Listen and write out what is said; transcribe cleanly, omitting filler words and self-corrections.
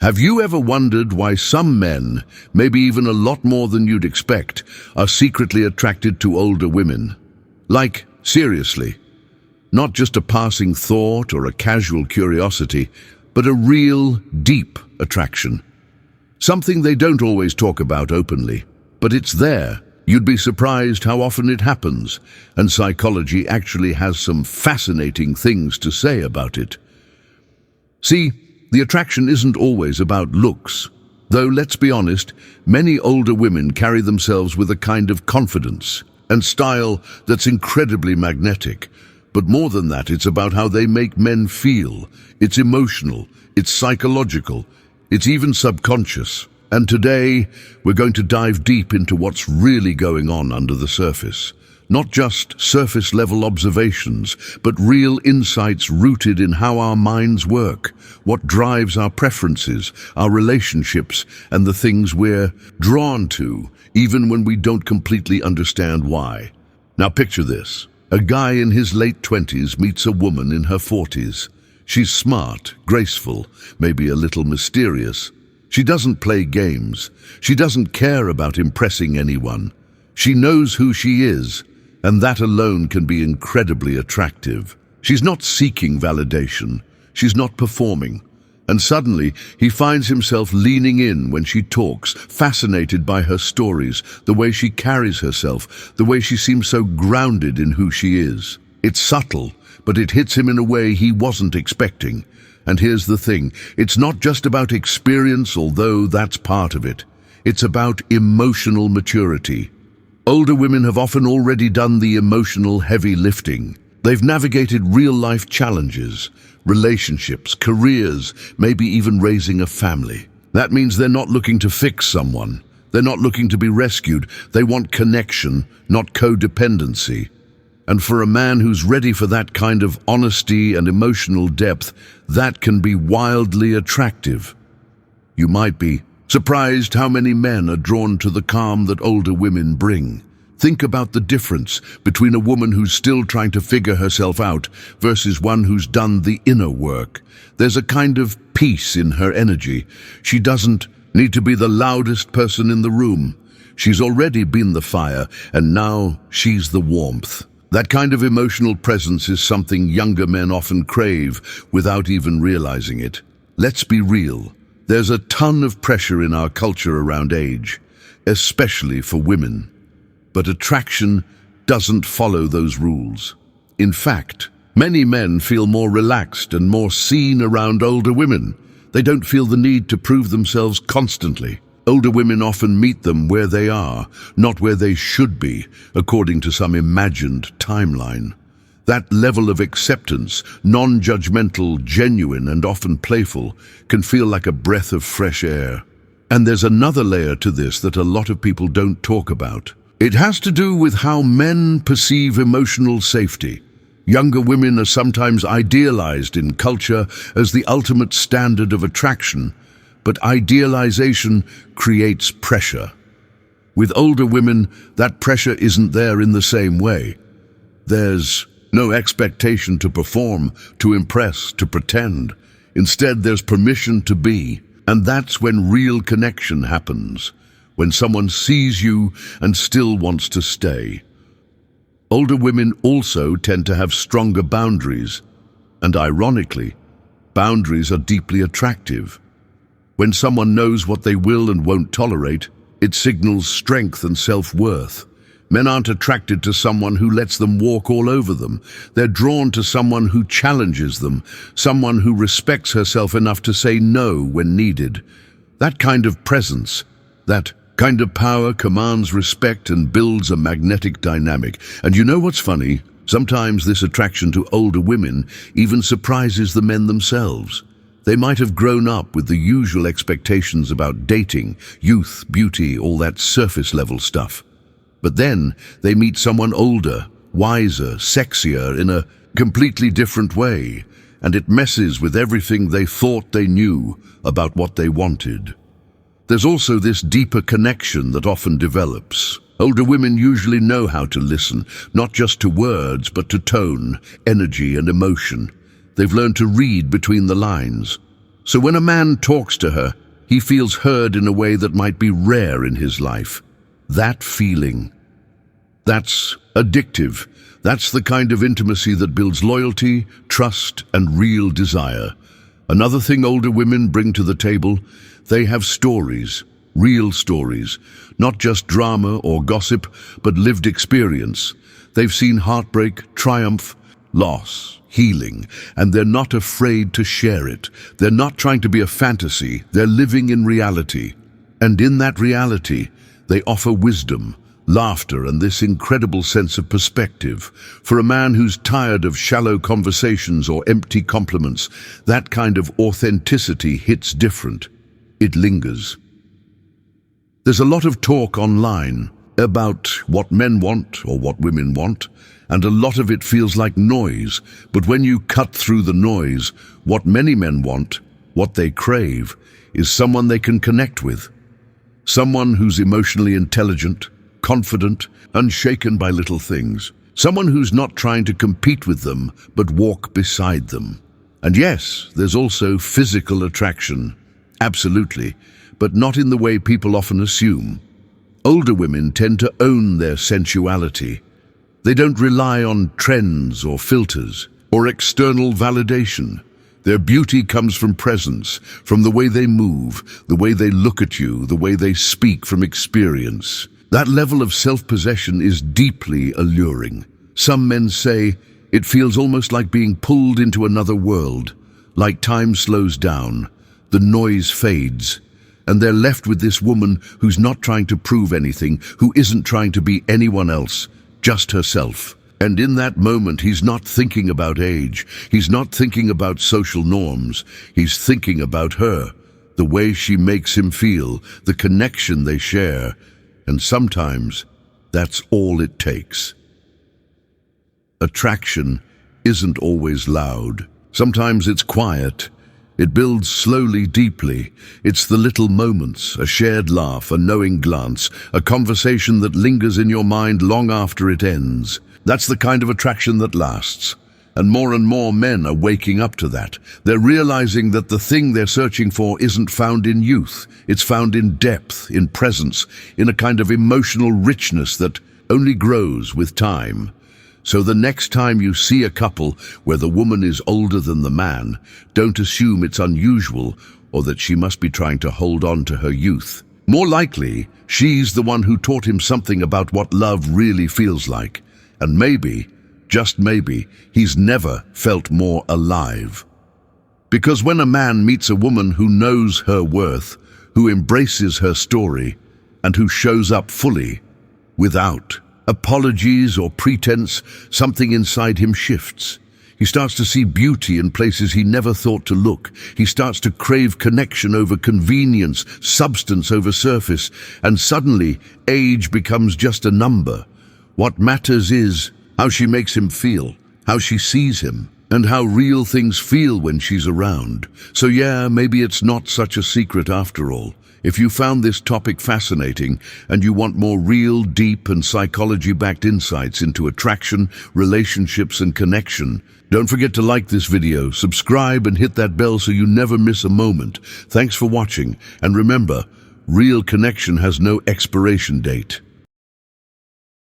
Have you ever wondered why some men, maybe even a lot more than you'd expect, are secretly attracted to older women? Like, seriously. Not just a passing thought or a casual curiosity, but a real, deep attraction. Something they don't always talk about openly, but it's there. You'd be surprised how often it happens, and psychology actually has some fascinating things to say about it. See, the attraction isn't always about looks. Though, let's be honest, many older women carry themselves with a kind of confidence and style that's incredibly magnetic. But more than that, it's about how they make men feel. It's emotional, it's psychological, it's even subconscious. And today, we're going to dive deep into what's really going on under the surface. Not just surface-level observations, but real insights rooted in how our minds work, what drives our preferences, our relationships, and the things we're drawn to, even when we don't completely understand why. Now picture this. A guy in his late 20s meets a woman in her 40s. She's smart, graceful, maybe a little mysterious. She doesn't play games. She doesn't care about impressing anyone. She knows who she is, and that alone can be incredibly attractive. She's not seeking validation. She's not performing. And suddenly, he finds himself leaning in when she talks, fascinated by her stories, the way she carries herself, the way she seems so grounded in who she is. It's subtle, but it hits him in a way he wasn't expecting. And here's the thing, it's not just about experience, although that's part of it. It's about emotional maturity. Older women have often already done the emotional heavy lifting. They've navigated real-life challenges, relationships, careers, maybe even raising a family. That means they're not looking to fix someone. They're not looking to be rescued. They want connection, not codependency. And for a man who's ready for that kind of honesty and emotional depth, that can be wildly attractive. You might be surprised how many men are drawn to the calm that older women bring. Think about the difference between a woman who's still trying to figure herself out versus one who's done the inner work. There's a kind of peace in her energy. She doesn't need to be the loudest person in the room. She's already been the fire, and now she's the warmth. That kind of emotional presence is something younger men often crave without even realizing it. Let's be real. There's a ton of pressure in our culture around age, especially for women. But attraction doesn't follow those rules. In fact, many men feel more relaxed and more seen around older women. They don't feel the need to prove themselves constantly. Older women often meet them where they are, not where they should be, according to some imagined timeline. That level of acceptance, non-judgmental, genuine, and often playful, can feel like a breath of fresh air. And there's another layer to this that a lot of people don't talk about. It has to do with how men perceive emotional safety. Younger women are sometimes idealized in culture as the ultimate standard of attraction, but idealization creates pressure. With older women, that pressure isn't there in the same way. There's no expectation to perform, to impress, to pretend. Instead, there's permission to be, and that's when real connection happens, when someone sees you and still wants to stay. Older women also tend to have stronger boundaries, and ironically, boundaries are deeply attractive. When someone knows what they will and won't tolerate, it signals strength and self-worth. Men aren't attracted to someone who lets them walk all over them. They're drawn to someone who challenges them, someone who respects herself enough to say no when needed. That kind of presence, that kind of power commands respect and builds a magnetic dynamic. And you know what's funny? Sometimes this attraction to older women even surprises the men themselves. They might have grown up with the usual expectations about dating, youth, beauty, all that surface-level stuff. But then they meet someone older, wiser, sexier in a completely different way, and it messes with everything they thought they knew about what they wanted. There's also this deeper connection that often develops. Older women usually know how to listen, not just to words, but to tone, energy, and emotion. They've learned to read between the lines. So when a man talks to her, he feels heard in a way that might be rare in his life. That feeling, that's addictive. That's the kind of intimacy that builds loyalty, trust, and real desire. Another thing older women bring to the table, they have stories, real stories, not just drama or gossip, but lived experience. They've seen heartbreak, triumph, loss, healing, and they're not afraid to share it. They're not trying to be a fantasy, they're living in reality. And in that reality, they offer wisdom, laughter, and this incredible sense of perspective. For a man who's tired of shallow conversations or empty compliments, that kind of authenticity hits different. It lingers. There's a lot of talk online about what men want or what women want, and a lot of it feels like noise. But when you cut through the noise, what many men want, what they crave, is someone they can connect with. Someone who's emotionally intelligent, confident, unshaken by little things. Someone who's not trying to compete with them, but walk beside them. And yes, there's also physical attraction. Absolutely, but not in the way people often assume. Older women tend to own their sensuality. They don't rely on trends or filters or external validation. Their beauty comes from presence, from the way they move, the way they look at you, the way they speak from experience. That level of self-possession is deeply alluring. Some men say it feels almost like being pulled into another world, like time slows down, the noise fades, and they're left with this woman who's not trying to prove anything, who isn't trying to be anyone else, just herself. And in that moment, he's not thinking about age. He's not thinking about social norms. He's thinking about her, the way she makes him feel, the connection they share. And sometimes, that's all it takes. Attraction isn't always loud. Sometimes it's quiet. It builds slowly, deeply. It's the little moments, a shared laugh, a knowing glance, a conversation that lingers in your mind long after it ends. That's the kind of attraction that lasts. And more men are waking up to that. They're realizing that the thing they're searching for isn't found in youth. It's found in depth, in presence, in a kind of emotional richness that only grows with time. So the next time you see a couple where the woman is older than the man, don't assume it's unusual or that she must be trying to hold on to her youth. More likely, she's the one who taught him something about what love really feels like. And maybe, just maybe, he's never felt more alive. Because when a man meets a woman who knows her worth, who embraces her story, and who shows up fully, without apologies or pretense, something inside him shifts. He starts to see beauty in places he never thought to look. He starts to crave connection over convenience, substance over surface, and suddenly age becomes just a number. What matters is how she makes him feel, how she sees him, and how real things feel when she's around. So yeah, maybe it's not such a secret after all. If you found this topic fascinating and you want more real, deep, and psychology-backed insights into attraction, relationships, and connection, don't forget to like this video, subscribe, and hit that bell so you never miss a moment. Thanks for watching, and remember, real connection has no expiration date.